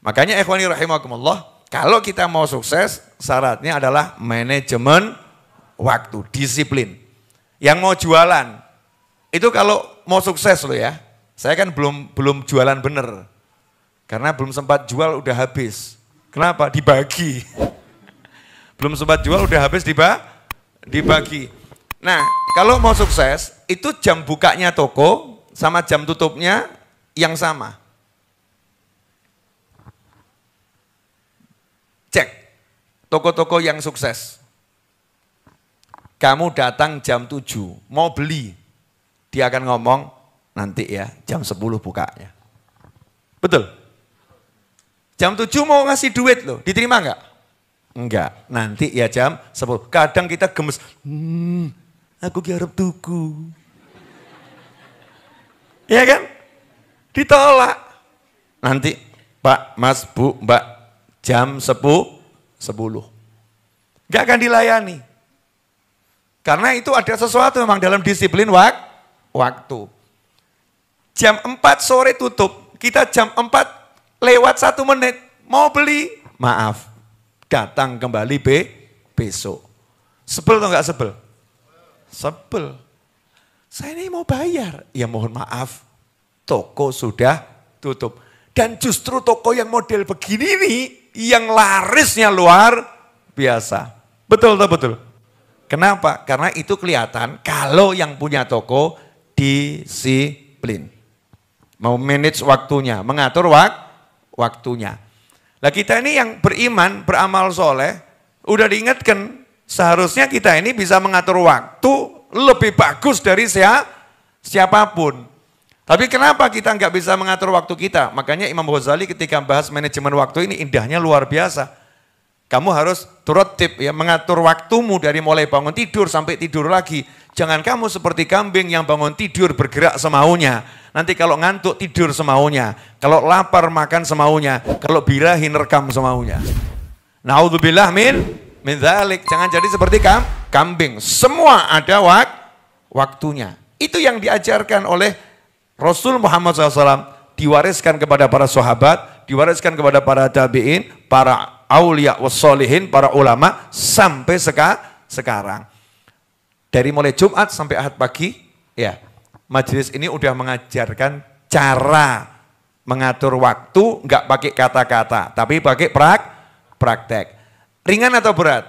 Makanya ikhwani rahimakumullah, kalau kita mau sukses, syaratnya adalah manajemen waktu, disiplin. Yang mau jualan, itu kalau mau sukses loh ya, saya kan belum jualan bener. Karena belum sempat jual udah habis. Kenapa? Dibagi. Belum sempat jual udah habis dibagi. Nah, kalau mau sukses, itu jam bukanya toko sama jam tutupnya yang sama. Cek toko-toko yang sukses. Kamu datang jam 7, mau beli. Dia akan ngomong, nanti ya jam 10 bukanya. Betul? Jam 7 mau ngasih duit loh, diterima enggak? Enggak, nanti ya jam 10. Kadang kita gemes, aku harap tuku. Iya kan? Ditolak. Nanti Pak, Mas, Bu, Mbak, jam 10. Enggak akan dilayani. Karena itu ada sesuatu memang dalam disiplin waktu. Jam 4 sore tutup, kita jam 4 lewat 1 menit, mau beli, maaf, datang kembali besok. Sebel atau enggak sebel? Sebel. Saya ini mau bayar, ya mohon maaf, toko sudah tutup. Dan justru toko yang model begini nih, yang larisnya luar biasa. Betul atau betul? Kenapa? Karena itu kelihatan kalau yang punya toko disiplin. Mau manage waktunya, mengatur waktunya. Nah kita ini yang beriman, beramal soleh, udah diingatkan seharusnya kita ini bisa mengatur waktu lebih bagus dari siapapun. Tapi kenapa kita nggak bisa mengatur waktu kita? Makanya Imam Ghazali ketika bahas manajemen waktu ini indahnya luar biasa. Kamu harus turut tip ya, mengatur waktumu dari mulai bangun tidur sampai tidur lagi. Jangan kamu seperti kambing yang bangun tidur bergerak semaunya. Nanti kalau ngantuk tidur semaunya. Kalau lapar makan semaunya. Kalau birahi rekam semaunya. Naudzubillah min dzalik. Jangan jadi seperti kambing. Semua ada waktunya. Itu yang diajarkan oleh Rasul Muhammad SAW. Diwariskan kepada para sahabat. Diwariskan kepada para tabi'in. Para aulia wassolihin, para ulama sampai sekarang. Dari mulai Jumat sampai Ahad pagi, ya majelis ini udah mengajarkan cara mengatur waktu, nggak pakai kata-kata, tapi pakai praktek. Ringan atau berat?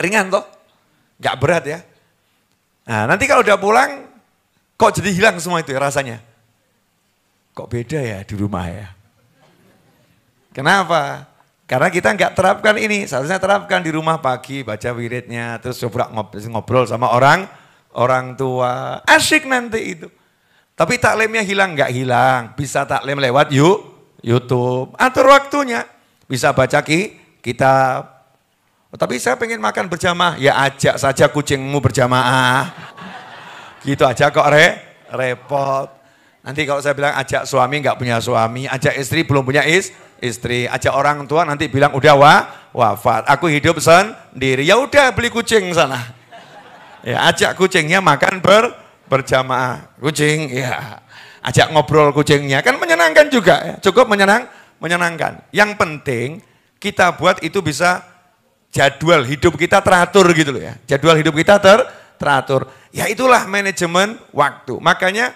Ringan toh? Nggak berat ya. Nah nanti kalau udah pulang, kok jadi hilang semua itu ya rasanya? Kok beda ya di rumah ya? Kenapa? Karena kita nggak terapkan ini, seharusnya terapkan di rumah pagi, baca wiridnya, terus coba ngobrol sama orang tua, asyik nanti itu. Tapi taklimnya hilang, nggak hilang, bisa taklim lewat YouTube, atur waktunya, bisa baca kitab. Oh, tapi saya pengen makan berjamaah, ya ajak saja kucingmu berjamaah, gitu aja kok repot. Nanti kalau saya bilang ajak suami nggak punya suami, ajak istri belum punya istri, ajak orang tua nanti bilang udah wafat, aku hidup sendiri, ya udah beli kucing sana. Ya ajak kucingnya makan berjamaah, kucing ya. Ajak ngobrol kucingnya, kan menyenangkan juga ya, cukup menyenangkan. Yang penting kita buat itu bisa jadwal hidup kita teratur gitu loh ya. Jadwal hidup kita teratur. Ya itulah manajemen waktu. Makanya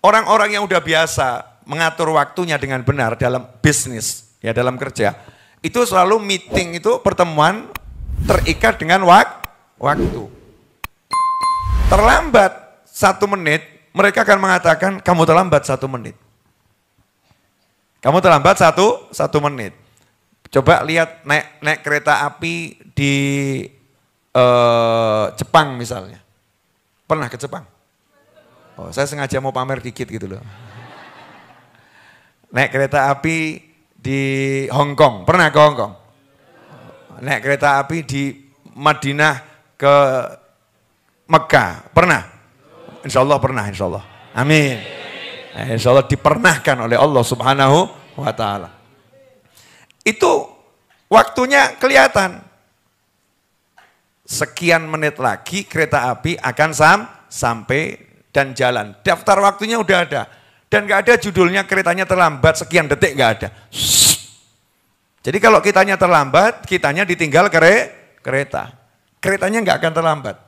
orang-orang yang udah biasa mengatur waktunya dengan benar dalam bisnis, ya dalam kerja, itu selalu meeting itu pertemuan terikat dengan waktu. Terlambat 1 menit, mereka akan mengatakan kamu terlambat 1 menit. Kamu terlambat satu menit. Coba lihat naik kereta api di Jepang misalnya. Pernah ke Jepang? Oh, saya sengaja mau pamer dikit gitu loh. Naik kereta api di Hong Kong, pernah ke Hong Kong? Naik kereta api di Madinah ke Mekah, pernah? Insya Allah pernah, insya Allah. Amin. Insya Allah dipernahkan oleh Allah Subhanahu wa Ta'ala. Itu waktunya kelihatan. Sekian menit lagi kereta api akan sampai dan jalan. Daftar waktunya udah ada. Dan gak ada judulnya keretanya terlambat sekian detik, gak ada. Shhh, Jadi kalau kitanya terlambat, kitanya ditinggal kereta. Keretanya nggak akan terlambat.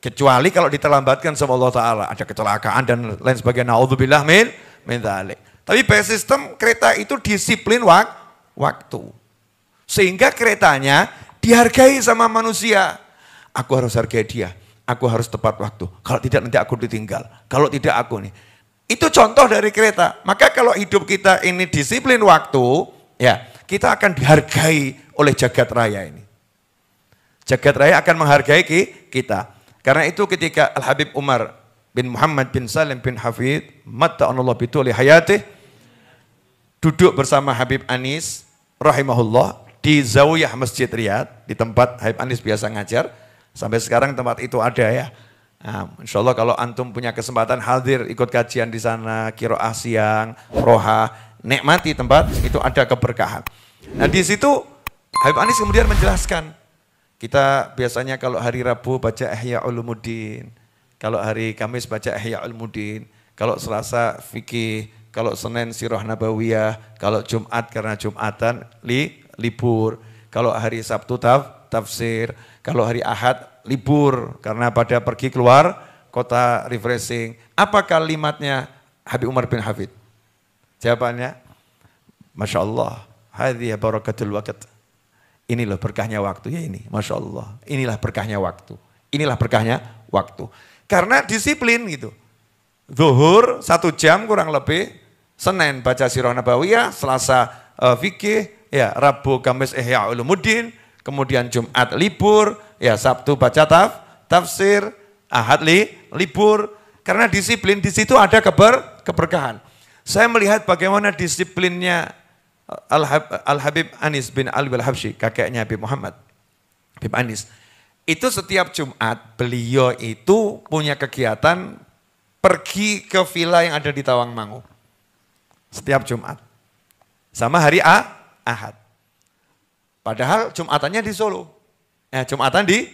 Kecuali kalau diterlambatkan sama Allah Ta'ala. Ada kecelakaan dan lain sebagainya. Na'udzubillah min dzalik. Tapi by sistem kereta itu disiplin waktu. Sehingga keretanya dihargai sama manusia. Aku harus hargai dia. Aku harus tepat waktu. Kalau tidak nanti aku ditinggal. Kalau tidak aku nih. Itu contoh dari kereta. Maka kalau hidup kita ini disiplin waktu, ya kita akan dihargai oleh jagat raya ini. Jagat raya akan menghargai kita. Karena itu ketika Al-Habib Umar bin Muhammad bin Salim bin Hafid, matta'anallah bituli hayatih, duduk bersama Habib Anis, rahimahullah, di Zawiyah Masjid Riyadh, di tempat Habib Anis biasa ngajar. Sampai sekarang tempat itu ada ya. Nah, insya Allah kalau antum punya kesempatan hadir, ikut kajian di sana, qiraah siang, roha, nikmati tempat, itu ada keberkahan. Nah di situ Habib Anis kemudian menjelaskan, kita biasanya kalau hari Rabu baca Ihya Ulumuddin, kalau hari Kamis baca Ihya Ulumuddin, kalau Selasa fikih, kalau Senin Sirah Nabawiyah, kalau Jumat karena Jumatan libur, kalau hari Sabtu tafsir, kalau hari Ahad libur karena pada pergi keluar kota refreshing. Apa kalimatnya Habib Umar bin Hafid? Jawabannya, Masya Allah, hadhihi barakatul waqt. Inilah berkahnya waktu ya ini, Masya Allah. Inilah berkahnya waktu. Inilah berkahnya waktu. Karena disiplin gitu. Zuhur 1 jam kurang lebih, Senin baca Sirah Nabawiyah, Selasa fikih, ya Rabu Kamis Ihya Ulumuddin, kemudian Jumat libur, ya Sabtu baca tafsir, Ahad libur. Karena disiplin di situ ada keberkahan. Saya melihat bagaimana disiplinnya Al-Habib Anis bin Ali al-Habsyi, kakeknya Habib Muhammad, Habib Anis. Itu setiap Jumat beliau itu punya kegiatan pergi ke villa yang ada di Tawangmangu. Setiap Jumat. Sama hari Ahad. Padahal Jumatannya di Solo. Jumatan di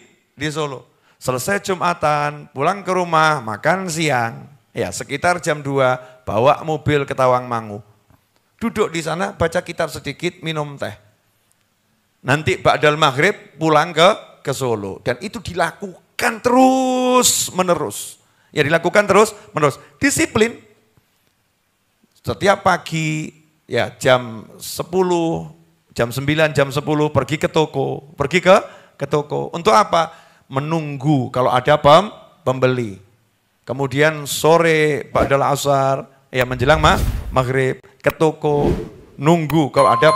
Solo. Selesai Jumatan, pulang ke rumah, makan siang. Ya sekitar jam 2 bawa mobil ke Tawangmangu. Duduk di sana, baca kitab sedikit, minum teh. Nanti ba'dal maghrib pulang ke Solo. Dan itu dilakukan terus menerus. Ya dilakukan terus menerus. Disiplin. Setiap pagi, ya jam 10, jam 9, jam 10 pergi ke toko. Pergi ke toko. Untuk apa? Menunggu kalau ada pembeli. Kemudian sore ba'dal asar, ya menjelang maghrib, ke toko, nunggu kalau ada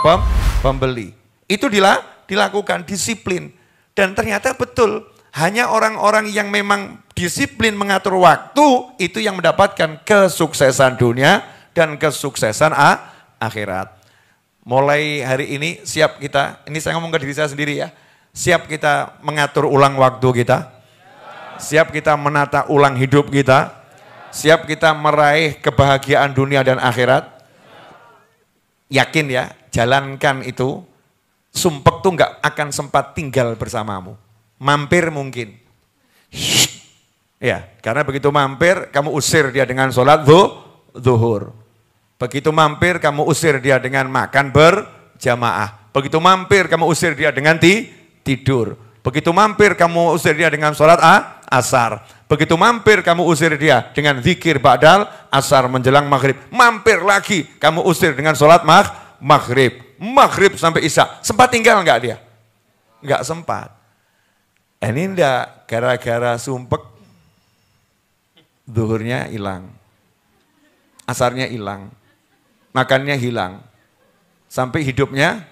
pembeli. Itu dilakukan disiplin. Dan ternyata betul, hanya orang-orang yang memang disiplin mengatur waktu, itu yang mendapatkan kesuksesan dunia dan kesuksesan akhirat. Mulai hari ini siap kita, ini saya ngomong ke diri saya sendiri ya, siap kita mengatur ulang waktu kita, siap kita menata ulang hidup kita, siap kita meraih kebahagiaan dunia dan akhirat. Yakin ya, jalankan itu. Sumpek tuh nggak akan sempat tinggal bersamamu. Mampir mungkin. Ya, karena begitu mampir, kamu usir dia dengan sholat zuhur. Begitu mampir, kamu usir dia dengan makan berjamaah. Begitu mampir, kamu usir dia dengan tidur. Begitu mampir, kamu usir dia dengan sholat asar. Begitu mampir, kamu usir dia dengan zikir ba'dal asar menjelang maghrib. Mampir lagi, kamu usir dengan sholat maghrib. Maghrib sampai isya. Sempat tinggal enggak dia? Enggak sempat. Ini enggak, gara-gara sumpek, zuhurnya hilang. Asarnya hilang. Makannya hilang. Sampai hidupnya.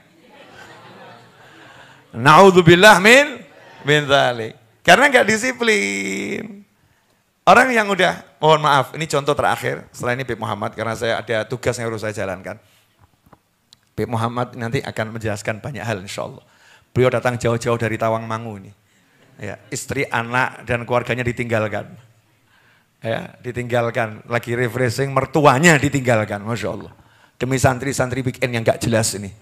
Na'udzubillah min dzalik. Karena enggak disiplin. Orang yang udah, mohon maaf, ini contoh terakhir, setelah ini Habib Muhammad, karena saya ada tugas yang harus saya jalankan. Habib Muhammad nanti akan menjelaskan banyak hal insya Allah. Beliau datang jauh-jauh dari Tawangmangu ini. Ya, istri, anak, dan keluarganya ditinggalkan. Ya, ditinggalkan, lagi refreshing, mertuanya ditinggalkan, Masya Allah. Demi santri-santri weekend yang gak jelas ini.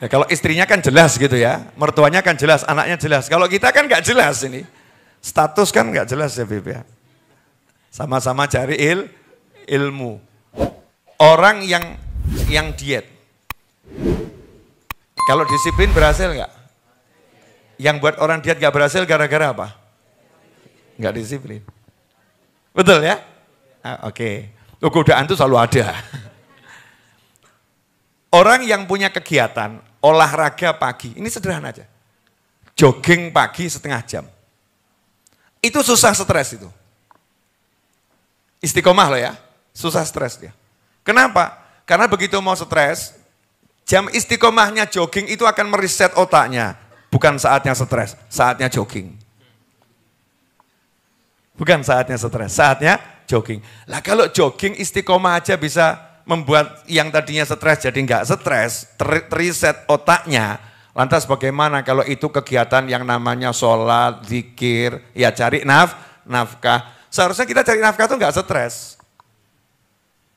Ya, kalau istrinya kan jelas gitu ya, mertuanya kan jelas, anaknya jelas. Kalau kita kan gak jelas ini. Status kan nggak jelas ya Bib ya. Sama-sama cari ilmu. Orang yang diet, Kalau disiplin berhasil nggak? Yang buat orang diet nggak berhasil gara-gara apa? Nggak disiplin. Betul ya? Oke. Godaan itu selalu ada. Orang yang punya kegiatan olahraga pagi, ini sederhana aja. Jogging pagi setengah jam. Itu susah stres itu. Istiqomah loh ya, susah stres dia. Kenapa? Karena begitu mau stres, jam istiqomahnya jogging itu akan mereset otaknya. Bukan saatnya stres, saatnya jogging. Bukan saatnya stres, saatnya jogging. Lah kalau jogging istiqomah aja bisa membuat yang tadinya stres jadi enggak stres, reset otaknya. Lantas bagaimana kalau itu kegiatan yang namanya sholat, zikir, ya cari nafkah. Seharusnya kita cari nafkah itu enggak stres.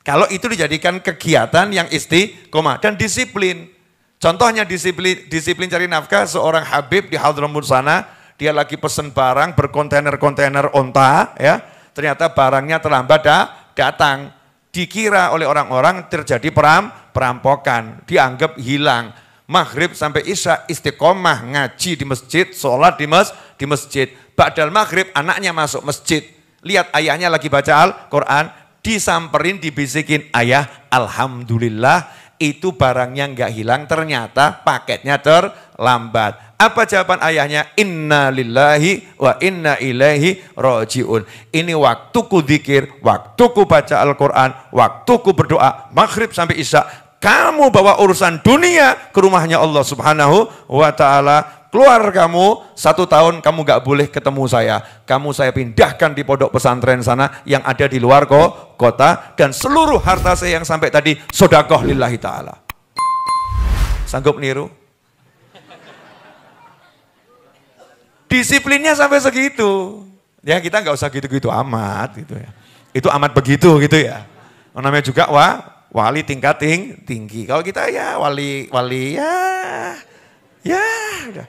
Kalau itu dijadikan kegiatan yang istiqomah dan disiplin. Contohnya disiplin cari nafkah, seorang Habib di Hadramut sana, dia lagi pesen barang berkontainer-kontainer onta, ya. Ternyata barangnya terlambat datang. Dikira oleh orang-orang terjadi perampokan, dianggap hilang. Maghrib sampai Isya istiqomah ngaji di masjid, sholat di masjid. Ba'dal maghrib anaknya masuk masjid, lihat ayahnya lagi baca Al-Quran, disamperin, dibisikin, ayah alhamdulillah itu barangnya enggak hilang, ternyata paketnya terlambat. Apa jawaban ayahnya? Inna lillahi wa inna ilaihi roji'un. Ini waktuku zikir, waktuku baca Al-Quran, waktuku berdoa, maghrib sampai Isya. Kamu bawa urusan dunia ke rumahnya Allah Subhanahu wa ta'ala. Keluar kamu, 1 tahun kamu gak boleh ketemu saya. Kamu saya pindahkan di pondok pesantren sana yang ada di luar kota. Dan seluruh harta saya yang sampai tadi, sodakoh lillahi ta'ala. Sanggup niru? Disiplinnya sampai segitu. Ya kita gak usah gitu-gitu amat gitu ya. Itu amat begitu gitu ya. Namanya juga wali tingkat tinggi. Kalau kita ya wali ya udah.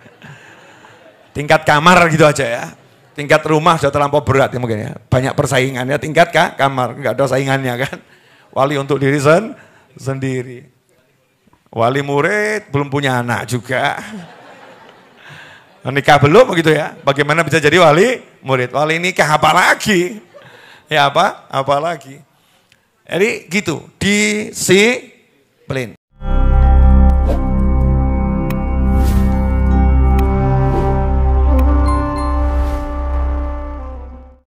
Tingkat kamar gitu aja ya. Tingkat rumah sudah terlampau berat ya mungkin ya. Banyak persaingannya, tingkat kamar nggak ada saingannya kan. Wali untuk diri sendiri. Wali murid belum punya anak juga. Nikah belum begitu ya. Bagaimana bisa jadi wali murid? Wali nikah apa lagi? Ya apa lagi? Jadi gitu, disiplin.